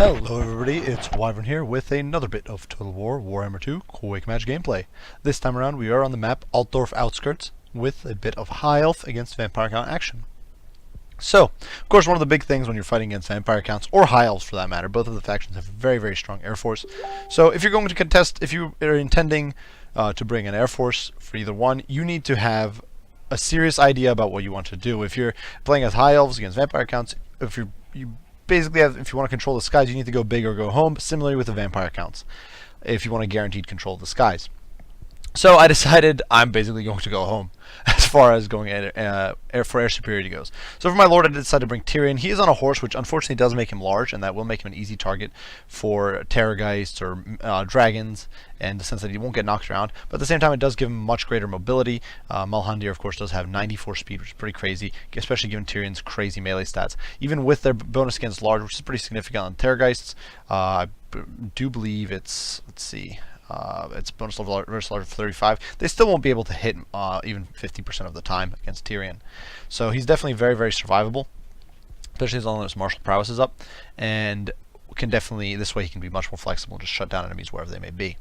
Hello everybody, it's Wyvern here with another bit of Total War Warhammer 2 Quake Match gameplay. This time around we are on the map Altdorf Outskirts with a bit of High Elf against Vampire Count action. So, of course, one of the big things when you're fighting against Vampire Counts, or High Elves for that matter, both of the factions have a very strong air force. So if you're going to contest, if you are intending to bring an air force for either one, you need to have a serious idea about what you want to do. If you're playing as High Elves against Vampire Counts, if you basically if you want to control the skies, you need to go big or go home, similarly with the Vampire Counts, if you want a guaranteed control of the skies. So I decided I'm basically going to go home as far as going for air superiority goes. So for my lord, I decided to bring Tyrion. He is on a horse, which unfortunately does make him large, and that will make him an easy target for Terrorgeists or dragons, in the sense that he won't get knocked around. But at the same time, it does give him much greater mobility. Malhandir, of course, does have 94 speed, which is pretty crazy, especially given Tyrion's crazy melee stats. Even with their bonus against large, which is pretty significant on Terrorgeists, I do believe it's, let's see, it's bonus level versus large of 35. They still won't be able to hit even 50% of the time against Tyrion. So he's definitely very survivable, especially as long as his martial prowess is up, and can definitely, this way he can be much more flexible and just shut down enemies wherever they may be.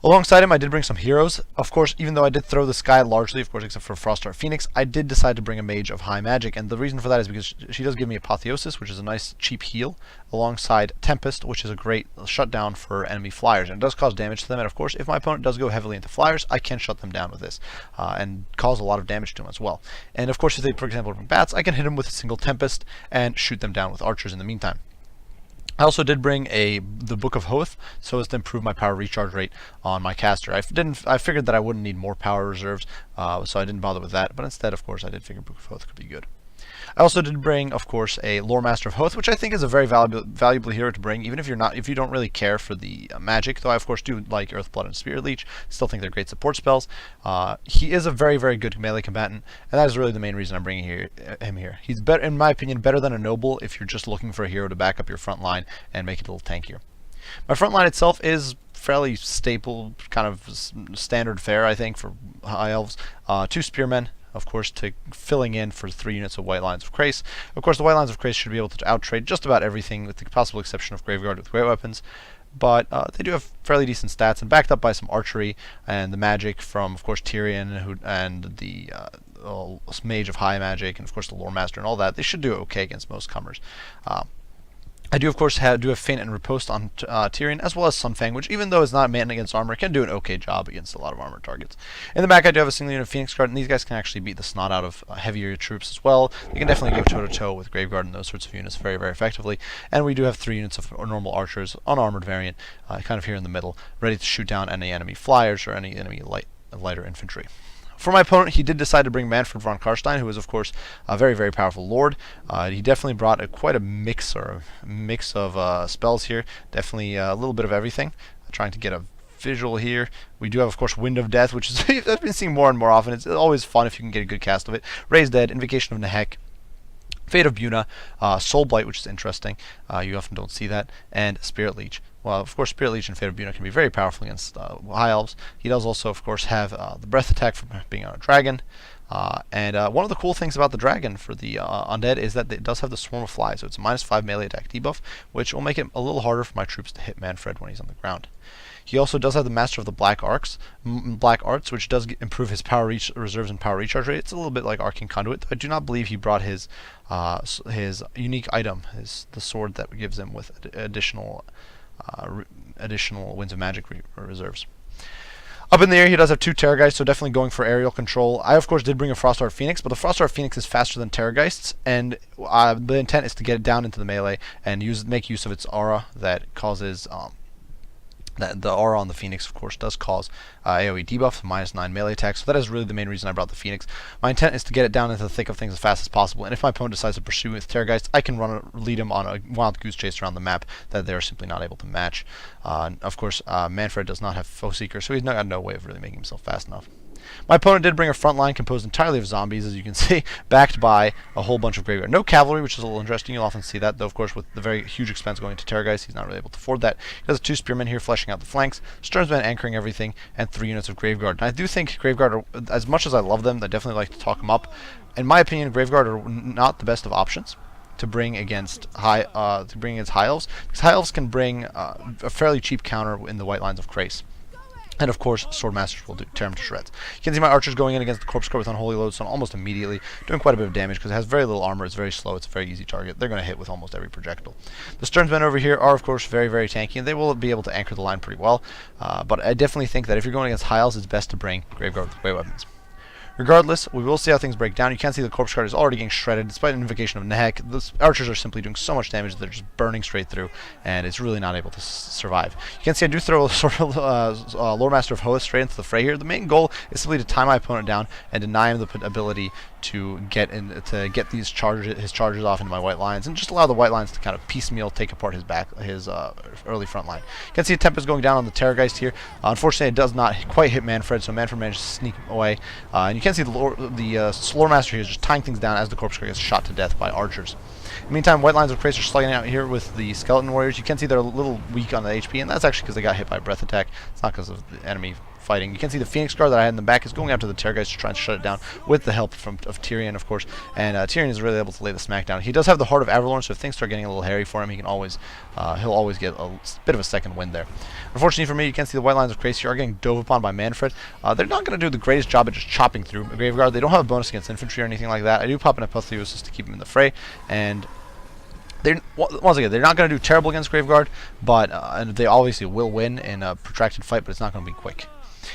Alongside him, I did bring some heroes. Of course, even though I did throw the sky largely, of course, except for Frostheart Phoenix, I did decide to bring a mage of high magic, and the reason for that is because she does give me Apotheosis, which is a nice cheap heal, alongside Tempest, which is a great shutdown for enemy flyers, and it does cause damage to them. And of course, if my opponent does go heavily into flyers, I can shut them down with this, and cause a lot of damage to them as well. And of course, if they, for example, bring bats, I can hit them with a single Tempest and shoot them down with archers in the meantime. I also did bring the Book of Hoth, so as to improve my power recharge rate on my caster. I figured that I wouldn't need more power reserves, so I didn't bother with that. But instead, of course, I did figure Book of Hoth could be good. I also did bring, of course, a Lore Master of Hoth, which I think is a very valuable hero to bring, even if you don't really care for the magic. Though I, of course, do like Earthblood and Spirit Leech. Still think they're great support spells. He is a very good melee combatant, and that is really the main reason I'm bringing him here. He's better, in my opinion, better than a noble if you're just looking for a hero to back up your front line and make it a little tankier. My front line itself is fairly staple, kind of standard fare, I think, for High Elves. 2 Spearmen, of course, to filling in for 3 units of White Lions of Crace. Of course, the White Lions of Crace should be able to outtrade just about everything, with the possible exception of Graveguard with great weapons. But they do have fairly decent stats, and backed up by some archery and the magic from, of course, Tyrion and the Mage of High Magic, and of course the Lore Master and all that. They should do okay against most comers. I do, of course, have Feint and Riposte on Tyrion, as well as Sunfang, which, even though it's not man against armor, can do an okay job against a lot of armor targets. In the back, I do have a single unit of Phoenix Guard, and these guys can actually beat the snot out of heavier troops as well. They can definitely go toe-to-toe with Graveguard and those sorts of units very effectively. And we do have 3 units of normal archers, unarmored variant, kind of here in the middle, ready to shoot down any enemy flyers or any enemy lighter infantry. For my opponent, he did decide to bring Manfred von Karstein, who is, of course, a very powerful lord. He definitely brought quite a mix of spells here. Definitely a little bit of everything. Trying to get a visual here. We do have, of course, Wind of Death, which is I've been seeing more and more often. It's always fun if you can get a good cast of it. Raise Dead, Invocation of Nehek, Fate of Buna, Soul Blight, which is interesting. You often don't see that, and Spirit Leech. Well, of course, Spirit Leech and Fate of Buna can be very powerful against High Elves. He does also, of course, have the Breath Attack from being on a dragon. And one of the cool things about the dragon for the Undead is that it does have the Swarm of Flies, so it's a -5 melee attack debuff, which will make it a little harder for my troops to hit Manfred when he's on the ground. He also does have the Master of the Black Arts, which does improve his power reserves and power recharge rate. It's a little bit like Arcane Conduit. I do not believe he brought his unique item, the sword that gives him with additional Winds of Magic reserves. Up in the air, he does have 2 Terrorgeists, so definitely going for aerial control. I, of course, did bring a Frostheart Phoenix, but the Frostheart Phoenix is faster than Terrorgeists, and the intent is to get it down into the melee and make use of its aura that causes the aura on the Phoenix, of course, does cause AoE debuff, -9 melee attack, so that is really the main reason I brought the Phoenix. My intent is to get it down into the thick of things as fast as possible, and if my opponent decides to pursue with Terrorgeist, I can lead him on a wild goose chase around the map that they're simply not able to match. Of course, Manfred does not have Foe Seeker, so he's got no way of really making himself fast enough. My opponent did bring a front line composed entirely of zombies, as you can see, backed by a whole bunch of graveyard. No cavalry, which is a little interesting. You'll often see that, though, of course, with the very huge expense going to Terrorgeist, he's not really able to afford that. He has 2 Spearmen here fleshing out the flanks, Sternsmen anchoring everything, and 3 units of Graveguard. And I do think Graveguard, as much as I love them, I definitely like to talk them up. In my opinion, Graveguard are not the best of options. to bring against high elves, because high elves can bring a fairly cheap counter in the white lines of Krace. And of course, Swordmasters will tear him to shreds. You can see my archers going in against the Corpse Guard with Unholy Lodestone almost immediately, doing quite a bit of damage because it has very little armor, it's very slow, it's a very easy target. They're going to hit with almost every projectile. The Sternsmen over here are, of course, very, very tanky, and they will be able to anchor the line pretty well. But I definitely think that if you're going against High Elves, it's best to bring Graveguard with great weapons. Regardless, we will see how things break down. You can see the Corpse Guard is already getting shredded despite an invocation of Nehek. The archers are simply doing so much damage that they're just burning straight through, and it's really not able to survive. You can see I do throw a sort of Lore Master of Hoeth straight into the fray here. The main goal is simply to tie my opponent down and deny him the ability to get his charges off into my white lines, and just allow the white lines to kind of piecemeal take apart his early front line. You can see a Tempest going down on the Terrorgeist here. Unfortunately, it does not quite hit Manfred, so Manfred managed to sneak away. And you can see the Lore Master here is just tying things down as the Corpse Guard gets shot to death by archers. In the meantime, white lines of Krace are slugging out here with the Skeleton Warriors. You can see they're a little weak on the HP, and that's actually because they got hit by a breath attack. It's not because of the enemy fighting. You can see the Phoenix Guard that I had in the back is going after the Terrorgeist to try and shut it down with the help of Tyrion, of course. And Tyrion is really able to lay the smack down. He does have the Heart of Avalorn, so if things start getting a little hairy for him, he'll always get a bit of a second wind there. Unfortunately for me, you can see the white lines of Krace here are getting dove upon by Manfred. They're not going to do the greatest job at just chopping through Graveguard. They don't have a bonus against infantry or anything like that. I do pop an Apotheosis to keep him in the fray, and once again, they're not going to do terrible against Graveguard, but and they obviously will win in a protracted fight, but it's not going to be quick.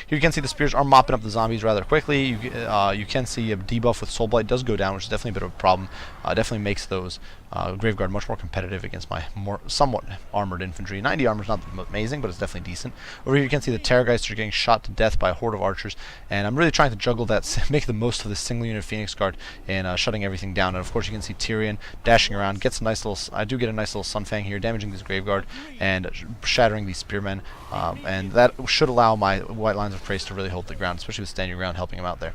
Here you can see the spears are mopping up the zombies rather quickly. You can see a debuff with Soulblight does go down, which is definitely a bit of a problem. Definitely makes those Graveguard much more competitive against my somewhat armored infantry. 90 armor is not amazing, but it's definitely decent. Over here you can see the Terrorgeists are getting shot to death by a horde of archers, and I'm really trying to juggle that, make the most of this single unit Phoenix Guard and shutting everything down. And of course you can see Tyrion dashing around, gets a nice little. I do get a nice little Sunfang here, damaging this Graveguard and shattering these spearmen, and that should allow my white lines of Krace to really hold the ground, especially with standing around helping him out there.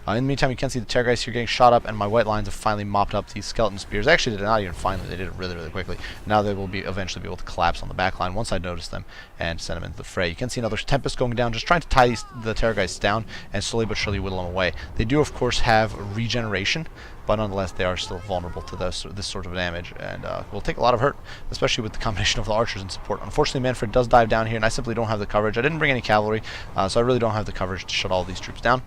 In the meantime, you can see the Terrorgeists here getting shot up, and my white lines have finally mopped up these skeleton spears. Actually, they did not even finally; they did it really, really quickly. Now they will eventually be able to collapse on the back line once I notice them and send them into the fray. You can see another Tempest going down, just trying to tie the Terrorgeists down and slowly but surely whittle them away. They do, of course, have regeneration, but nonetheless they are still vulnerable to this sort of damage, and will take a lot of hurt, especially with the combination of the archers and support. Unfortunately, Manfred does dive down here, and I simply don't have the coverage. I didn't bring any cavalry, so I really don't have the coverage to shut all these troops down.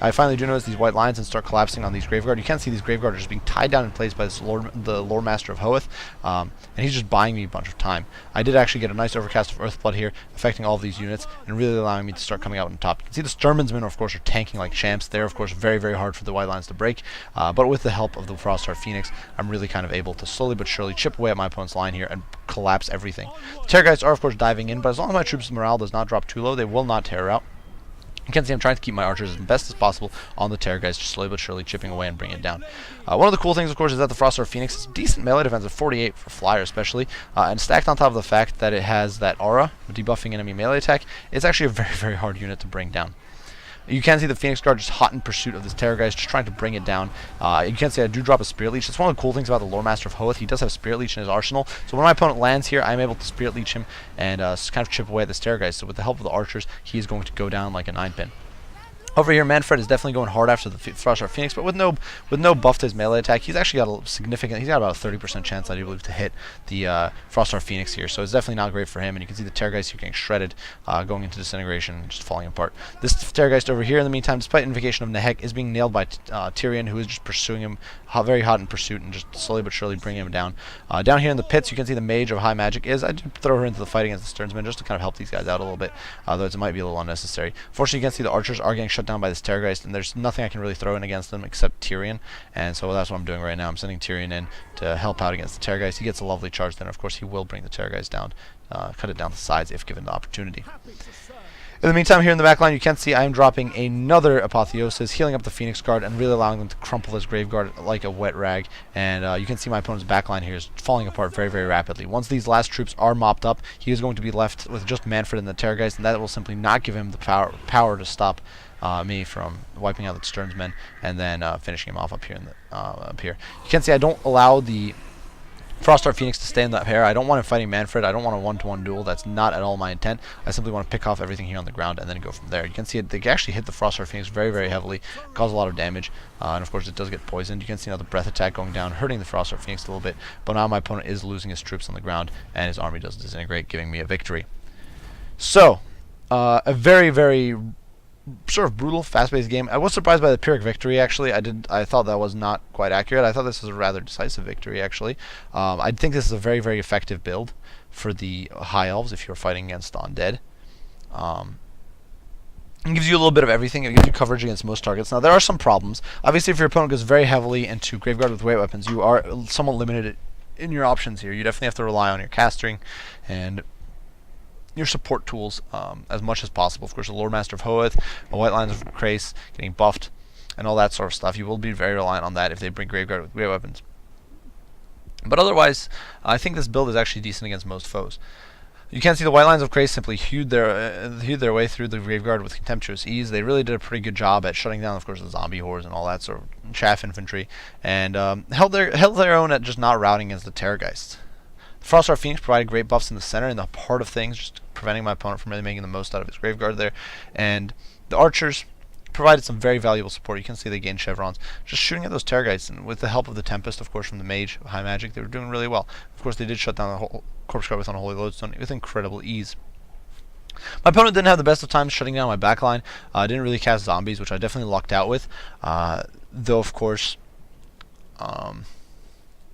I finally do notice these white lines and start collapsing on these Graveguard. You can see these Graveguard are just being tied down in place by the Lore Master of Hoeth, and he's just buying me a bunch of time. I did actually get a nice overcast of Earthblood here, affecting all of these units, and really allowing me to start coming out on top. You can see the Sturmensmen, of course, are tanking like champs. They're, of course, very, very hard for the white lines to break, but with the help of the Frost Phoenix, I'm really kind of able to slowly but surely chip away at my opponent's line here and collapse everything. The Terrorgeists are, of course, diving in, but as long as my troops' morale does not drop too low, they will not tear out. You can see I'm trying to keep my archers as best as possible on the Terrorgeist, just slowly but surely chipping away and bringing it down. One of the cool things, of course, is that the Froststar Phoenix is decent melee defense of 48 for Flyer especially, and stacked on top of the fact that it has that aura, debuffing enemy melee attack, it's actually a very, very hard unit to bring down. You can see the Phoenix Guard just hot in pursuit of this Terrorgeist, just trying to bring it down. You can see I do drop a Spirit Leech. That's one of the cool things about the Lore Master of Hoeth. He does have Spirit Leech in his arsenal. So when my opponent lands here, I'm able to Spirit Leech him and kind of chip away at this Terrorgeist. So with the help of the archers, he is going to go down like a 9-pin. Over here, Manfred is definitely going hard after the Froststar Phoenix, but with no buff to his melee attack, he's actually got a significant. He's got about a 30% chance, I do believe, to hit the Froststar Phoenix here. So it's definitely not great for him. And you can see the Terrorgeist here getting shredded, going into disintegration, just falling apart. This Terrorgeist over here, in the meantime, despite invocation of Nehek, is being nailed by Tyrion, who is just pursuing him, very hot in pursuit, and just slowly but surely bringing him down. Down here in the pits, you can see the Mage of High Magic is. I did throw her into the fight against the Sternsmen just to kind of help these guys out a little bit, though it might be a little unnecessary. Fortunately, you can see the archers are getting shut down by this Terrorgeist, and there's nothing I can really throw in against them except Tyrion, and so that's what I'm doing right now. I'm sending Tyrion in to help out against the Terrorgeist. He gets a lovely charge, then of course he will bring the Terrorgeist down, cut it down to size if given the opportunity. In the meantime, here in the back line, you can see I am dropping another Apotheosis, healing up the Phoenix Guard, and really allowing them to crumple this Graveguard like a wet rag. And you can see my opponent's back line here is falling apart very, very rapidly. Once these last troops are mopped up, he is going to be left with just Manfred and the Terrorgeist, and that will simply not give him the power to stop me from wiping out the Sternsmen and then finishing him off up here. Up here, you can see I don't allow the Frostart Phoenix to stay in that pair. I don't want him fighting Manfred. I don't want a one-to-one duel. That's not at all my intent. I simply want to pick off everything here on the ground and then go from there. You can see it, they actually hit the Frostart Phoenix very, very heavily, cause a lot of damage, and of course it does get poisoned. You can see now the breath attack going down, hurting the Frostart Phoenix a little bit, but now my opponent is losing his troops on the ground, and his army does disintegrate, giving me a victory. So, a very, very sort of brutal, fast-paced game. I was surprised by the Pyrrhic victory, actually. I thought that was not quite accurate. I thought this was a rather decisive victory, actually. I think this is a very, very effective build for the High Elves if you're fighting against Undead. It gives you a little bit of everything. It gives you coverage against most targets. Now, there are some problems. Obviously, if your opponent goes very heavily into Graveguard with weight weapons, you are somewhat limited in your options here. You definitely have to rely on your casting and your support tools as much as possible. Of course, the Lord Master of Hoeth, a White Lines of Crace getting buffed, and all that sort of stuff. You will be very reliant on that if they bring Graveguard with great weapons. But otherwise, I think this build is actually decent against most foes. You can see the White Lines of Crace simply hewed their way through the Graveguard with contemptuous ease. They really did a pretty good job at shutting down, of course, the zombie hordes and all that sort of chaff infantry, and held their own at just not routing against the Terrorgeists. Frostart Phoenix provided great buffs in the center, in the heart of things, just preventing my opponent from really making the most out of his Graveguard there. And the archers provided some very valuable support. You can see they gained chevrons just shooting at those Terrorgeists, and with the help of the Tempest, of course, from the Mage, High Magic, they were doing really well. Of course, they did shut down the whole Corpse Guard with Unholy Lodestone with incredible ease. My opponent didn't have the best of times shutting down my backline. Didn't really cast zombies, which I definitely lucked out with. Though, of course,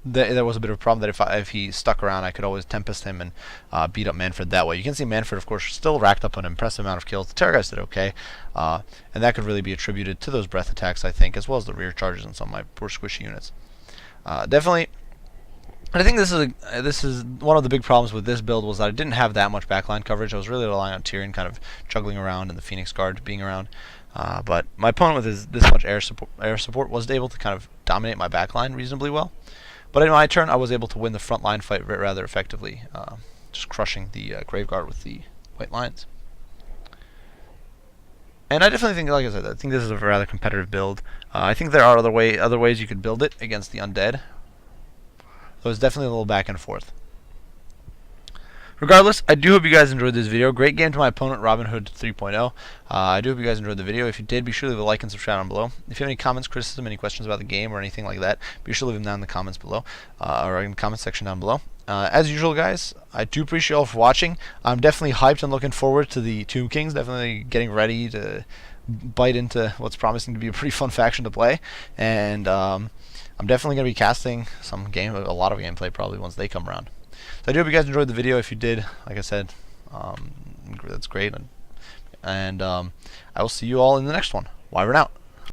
there was a bit of a problem that if he stuck around, I could always Tempest him and beat up Manfred that way. You can see Manfred, of course, still racked up an impressive amount of kills. The Terrorgeist did okay, and that could really be attributed to those breath attacks, I think, as well as the rear charges on some of my poor squishy units. Definitely, I think this is one of the big problems with this build was that I didn't have that much backline coverage. I was really relying on Tyrion kind of juggling around and the Phoenix Guard being around. But my opponent with this much air support was able to kind of dominate my backline reasonably well. But in my turn, I was able to win the front line fight rather effectively, just crushing the Graveguard with the White Lines. And I definitely think, like I said, I think this is a rather competitive build. I think there are other ways you could build it against the Undead. So it's definitely a little back and forth. Regardless, I do hope you guys enjoyed this video. Great game to my opponent, Robin Hood 3.0. I do hope you guys enjoyed the video. If you did, be sure to leave a like and subscribe down below. If you have any comments, criticism, any questions about the game or anything like that, be sure to leave them down in the comments below, or in the comment section down below. As usual, guys, I do appreciate you all for watching. I'm definitely hyped and looking forward to the Tomb Kings. Definitely getting ready to bite into what's promising to be a pretty fun faction to play. And I'm definitely going to be casting a lot of gameplay probably once they come around. So I do hope you guys enjoyed the video. If you did, like I said, that's great. And I will see you all in the next one. Wyvern out.